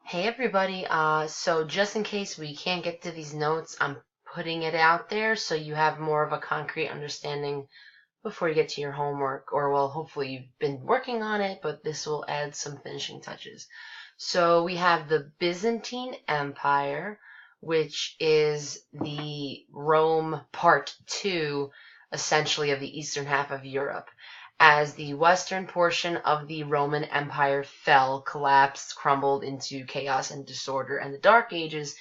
Hey everybody, so just in case we can't get to these notes, I'm putting it out there so you have more of a concrete understanding before you get to your homework, or well, hopefully you've been working on it, but this will add some finishing touches. So we have the Byzantine Empire, which is the Rome part two, essentially, of the eastern half of Europe. As the western portion of the Roman Empire fell, collapsed, crumbled into chaos and disorder and the Dark Ages,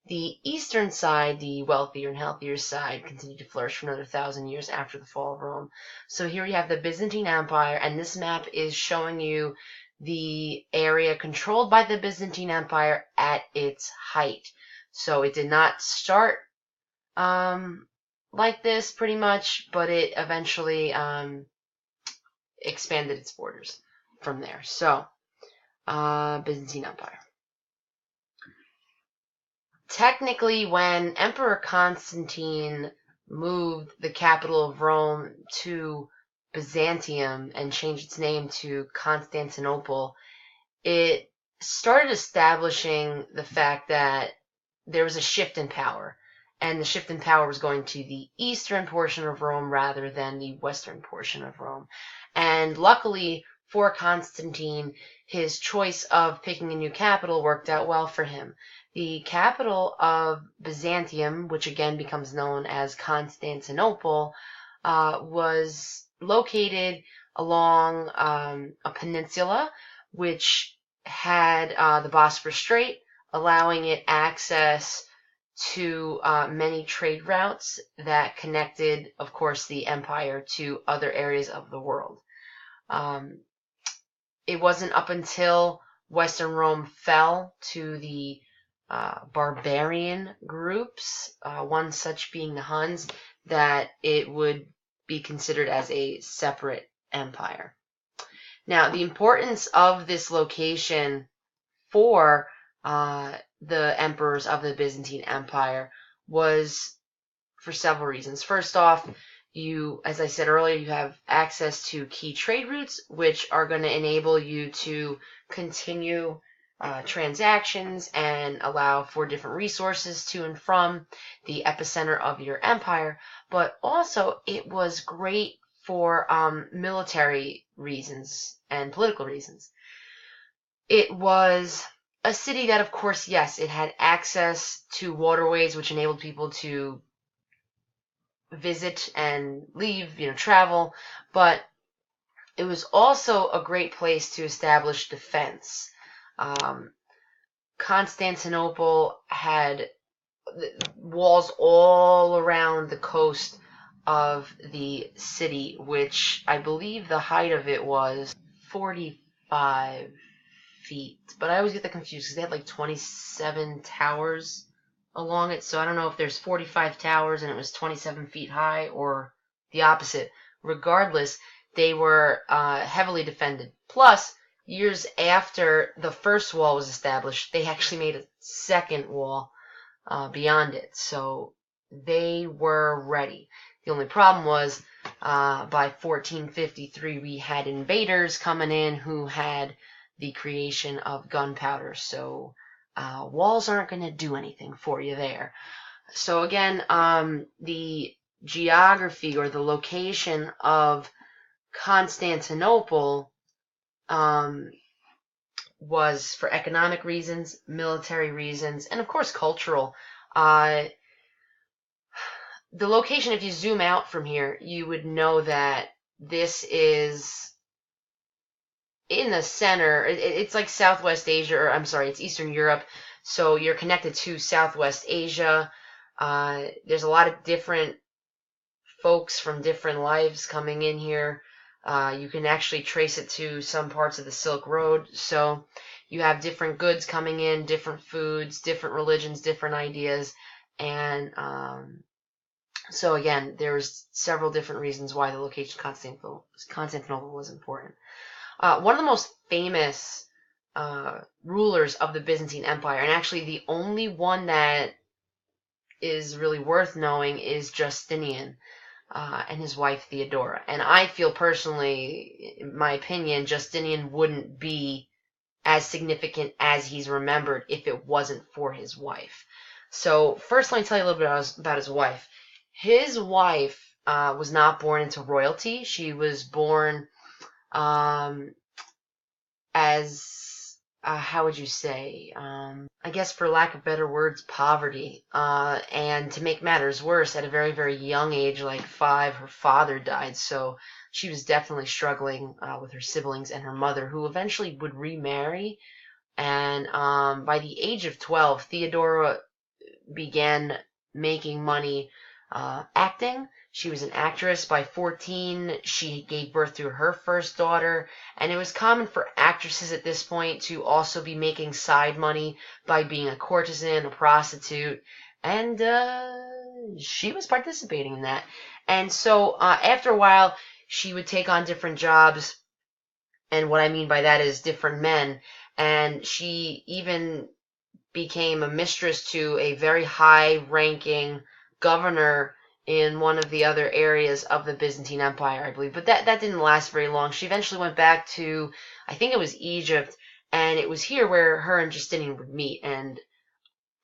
the eastern side, the wealthier and healthier side, continued to flourish for another 1,000 years after the fall of Rome. So here we have the Byzantine Empire, and this map is showing you the area controlled by the Byzantine Empire at its height. So it did not start like this pretty much, but it eventually expanded its borders from there. So, Byzantine Empire. Technically, when Emperor Constantine moved the capital of Rome to Byzantium and changed its name to Constantinople, it started establishing the fact that there was a shift in power, and the shift in power was going to the eastern portion of Rome rather than the western portion of Rome. And luckily for Constantine, his choice of picking a new capital worked out well for him. The capital of Byzantium, which again becomes known as Constantinople, was located along a peninsula which had the Bosphorus Strait, allowing it access to many trade routes that connected, of course, the empire to other areas of the world. It wasn't up until Western Rome fell to the barbarian groups, one such being the Huns, that it would be considered as a separate empire. Now, the importance of this location for the emperors of the Byzantine Empire was for several reasons. First off, as I said earlier, you have access to key trade routes, which are going to enable you to continue transactions and allow for different resources to and from the epicenter of your empire. But also, it was great for military reasons and political reasons. It was a city that, of course, yes, it had access to waterways, which enabled people to visit and leave, travel, but it was also a great place to establish defense. Constantinople had walls all around the coast of the city, which I believe the height of it was 45 feet. But I always get that confused because they had like 27 towers along it. So I don't know if there's 45 towers and it was 27 feet high or the opposite. Regardless, they were heavily defended. Plus, years after the first wall was established, they actually made a second wall beyond it. So they were ready. The only problem was by 1453 we had invaders coming in who had the creation of gunpowder. So walls aren't going to do anything for you there. So again, the geography or the location of Constantinople was for economic reasons, military reasons, and of course cultural. The location, if you zoom out from here, you would know that this is in the center. It's like Southwest Asia, or I'm sorry, it's Eastern Europe. So you're connected to Southwest Asia. There's a lot of different folks from different lives coming in here. You can actually trace it to some parts of the Silk Road. So you have different goods coming in, different foods, different religions, different ideas. And so again, there's several different reasons why the location of Constantinople was important. One of the most famous rulers of the Byzantine Empire, and actually the only one that is really worth knowing, is Justinian and his wife Theodora. And I feel personally, in my opinion, Justinian wouldn't be as significant as he's remembered if it wasn't for his wife. So first, let me tell you a little bit about his wife. His wife was not born into royalty. She was born as, how would you say, I guess for lack of better words, poverty. And to make matters worse, at a very, very young age, like 5, her father died. So she was definitely struggling with her siblings and her mother, who eventually would remarry. And by the age of 12, Theodora began making money acting. She was an actress. By 14, she gave birth to her first daughter, and it was common for actresses at this point to also be making side money by being a courtesan, a prostitute, and she was participating in that. And so after a while, she would take on different jobs, and what I mean by that is different men, and she even became a mistress to a very high-ranking governor in one of the other areas of the Byzantine Empire, I believe. But that didn't last very long. She eventually went back to, I think it was Egypt, and it was here where her and Justinian would meet. And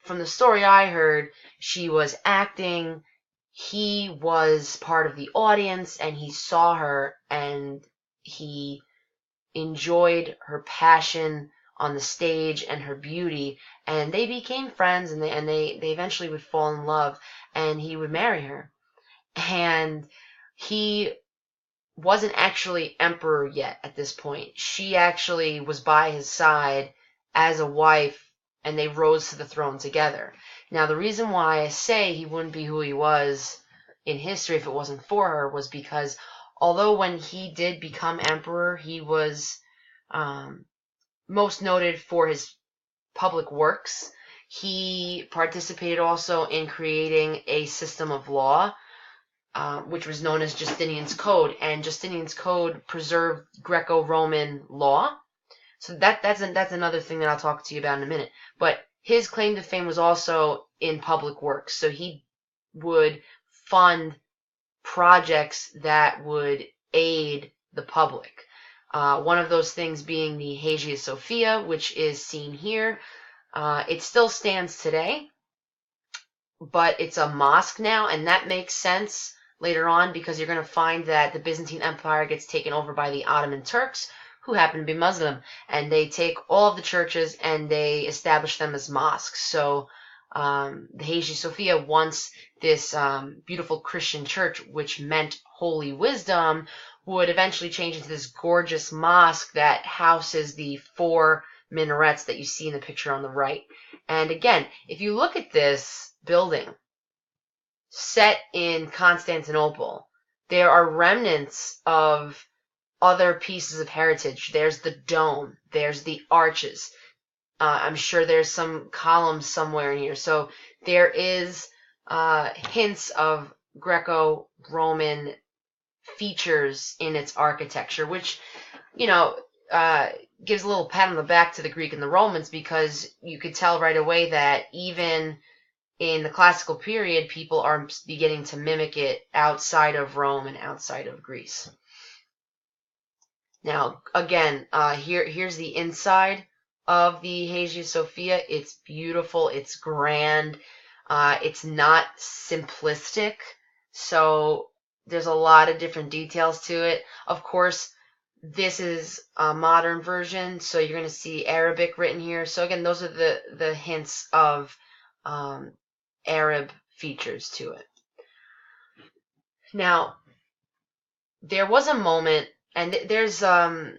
from the story I heard, she was acting, he was part of the audience, and he saw her, and he enjoyed her passion on the stage and her beauty, and they became friends, and they eventually would fall in love, and he would marry her. And he wasn't actually emperor yet at this point. She actually was by his side as a wife, and they rose to the throne together. Now, the reason why I say he wouldn't be who he was in history if it wasn't for her was because although when he did become emperor, he was most noted for his public works. He participated also in creating a system of law, which was known as Justinian's Code, and Justinian's Code preserved Greco-Roman law. So that's another thing that I'll talk to you about in a minute. But his claim to fame was also in public works. So he would fund projects that would aid the public. One of those things being the Hagia Sophia, which is seen here. It still stands today, but it's a mosque now, and that makes sense later on because you're going to find that the Byzantine Empire gets taken over by the Ottoman Turks, who happen to be Muslim, and they take all of the churches and they establish them as mosques. So the Hagia Sophia, once this beautiful Christian church, which meant holy wisdom, would eventually change into this gorgeous mosque that houses the 4 minarets that you see in the picture on the right. And again, if you look at this building set in Constantinople, there are remnants of other pieces of heritage. There's the dome, there's the arches. I'm sure there's some columns somewhere in here. So there is hints of Greco-Roman features in its architecture, which, gives a little pat on the back to the Greek and the Romans, because you could tell right away that even in the classical period, people are beginning to mimic it outside of Rome and outside of Greece. Now, again, here's the inside of the Hagia Sophia. It's beautiful. It's grand. It's not simplistic. So there's a lot of different details to it. Of course, this is a modern version, so you're going to see Arabic written here. So again, those are the hints of Arab features to it. Now, there was a moment, and there's I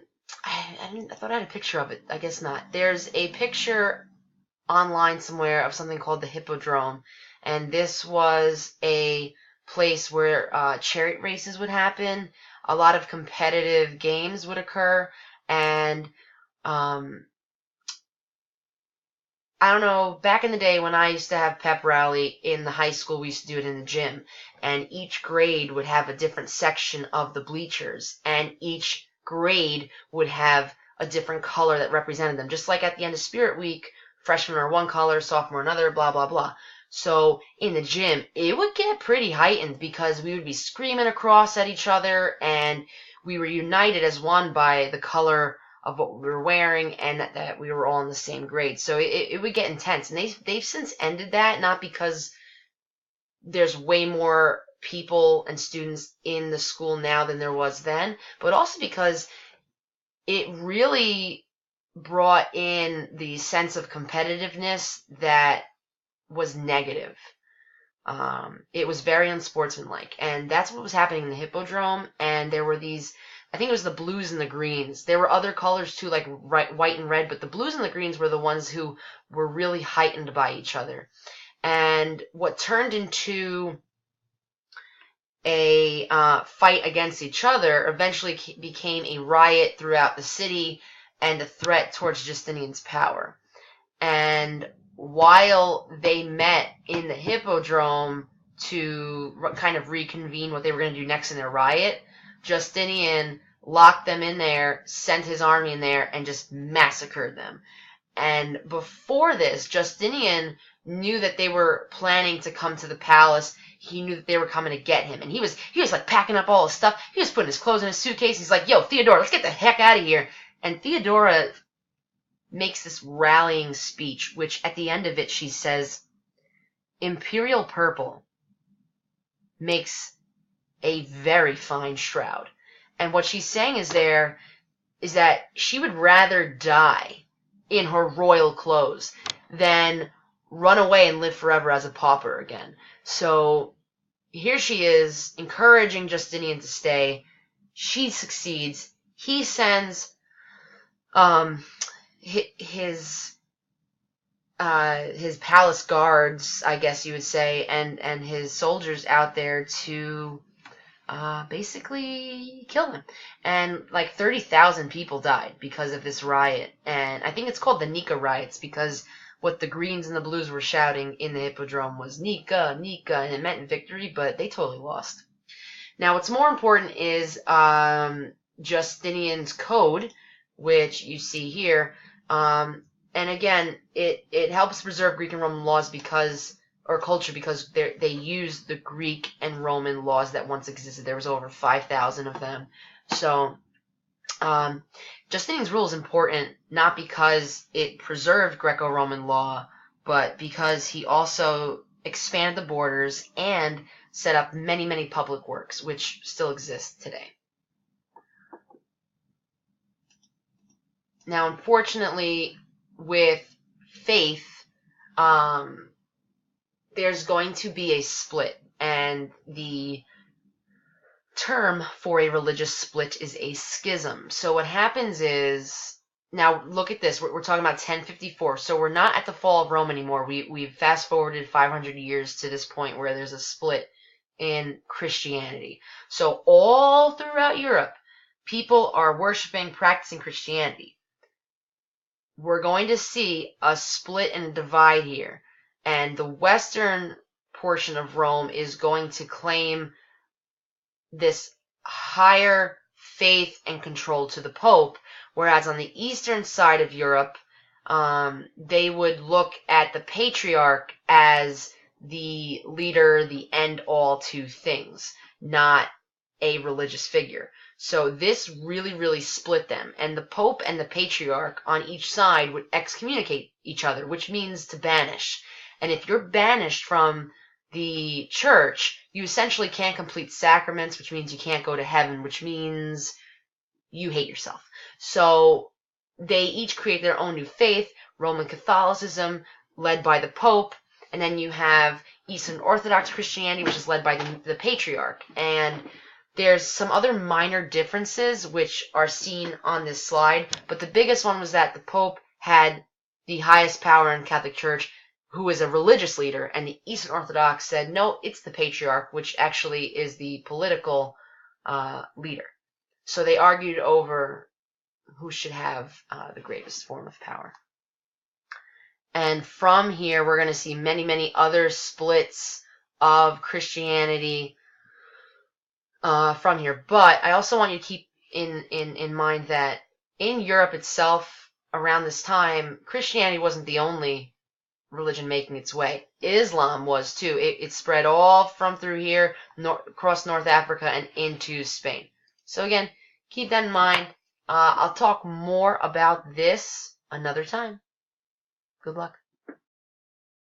thought I had a picture of it. I guess not. There's a picture online somewhere of something called the Hippodrome, and this was a place where chariot races would happen. A lot of competitive games would occur, and I don't know, back in the day when I used to have pep rally in the high school, we used to do it in the gym, and each grade would have a different section of the bleachers, and each grade would have a different color that represented them. Just like at the end of Spirit Week, freshmen are one color, sophomore another, blah, blah, blah. So in the gym, it would get pretty heightened because we would be screaming across at each other, and we were united as one by the color of what we were wearing, and that we were all in the same grade. So it would get intense. And they've since ended that, not because there's way more people and students in the school now than there was then, but also because it really brought in the sense of competitiveness that was negative. It was very unsportsmanlike, and that's what was happening in the Hippodrome. And there were these, I think it was the blues and the greens. There were other colors too, like white and red, but the blues and the greens were the ones who were really heightened by each other. And what turned into a fight against each other eventually became a riot throughout the city and a threat towards Justinian's power. And while they met in the Hippodrome to kind of reconvene what they were going to do next in their riot, Justinian locked them in there, sent his army in there, and just massacred them. And before this, Justinian knew that they were planning to come to the palace. He knew that they were coming to get him. And he was like packing up all his stuff. He was putting his clothes in his suitcase. He's like, yo, Theodora, let's get the heck out of here. And Theodora makes this rallying speech, which at the end of it she says, imperial purple makes a very fine shroud. And what she's saying is that she would rather die in her royal clothes than run away and live forever as a pauper again. So here she is encouraging Justinian to stay. She succeeds. He sends his palace guards, I guess you would say, and his soldiers out there to basically kill him. And like 30,000 people died because of this riot. And I think it's called the Nika Riots because what the greens and the blues were shouting in the Hippodrome was Nika, Nika, and it meant victory, but they totally lost. Now, what's more important is Justinian's code, which you see here. And again, it helps preserve Greek and Roman laws or culture because they use the Greek and Roman laws that once existed. There was over 5,000 of them. So Justinian's rule is important not because it preserved Greco-Roman law, but because he also expanded the borders and set up many, many public works, which still exist today. Now, unfortunately, with faith, there's going to be a split, and the term for a religious split is a schism. So what happens is, now look at this, we're talking about 1054, so we're not at the fall of Rome anymore. We've fast forwarded 500 years to this point where there's a split in Christianity. So all throughout Europe, people are worshiping, practicing Christianity. We're going to see a split and a divide here. And the western portion of Rome is going to claim this higher faith and control to the Pope, whereas on the eastern side of Europe, they would look at the Patriarch as the leader, the end-all to things, not a religious figure. So this really, really split them. And the Pope and the Patriarch on each side would excommunicate each other, which means to banish. And if you're banished from the church, you essentially can't complete sacraments, which means you can't go to heaven, which means you hate yourself. So they each create their own new faith, Roman Catholicism, led by the Pope, and then you have Eastern Orthodox Christianity, which is led by the Patriarch. And there's some other minor differences which are seen on this slide, but the biggest one was that the Pope had the highest power in the Catholic Church, who is a religious leader, and the Eastern Orthodox said, no, it's the Patriarch, which actually is the political leader. So they argued over who should have the greatest form of power. And from here, we're going to see many, many other splits of Christianity from here. But I also want you to keep in mind that in Europe itself, around this time, Christianity wasn't the only religion making its way. Islam was too. It spread all from through here, across North Africa and into Spain. So again, keep that in mind. I'll talk more about this another time. Good luck.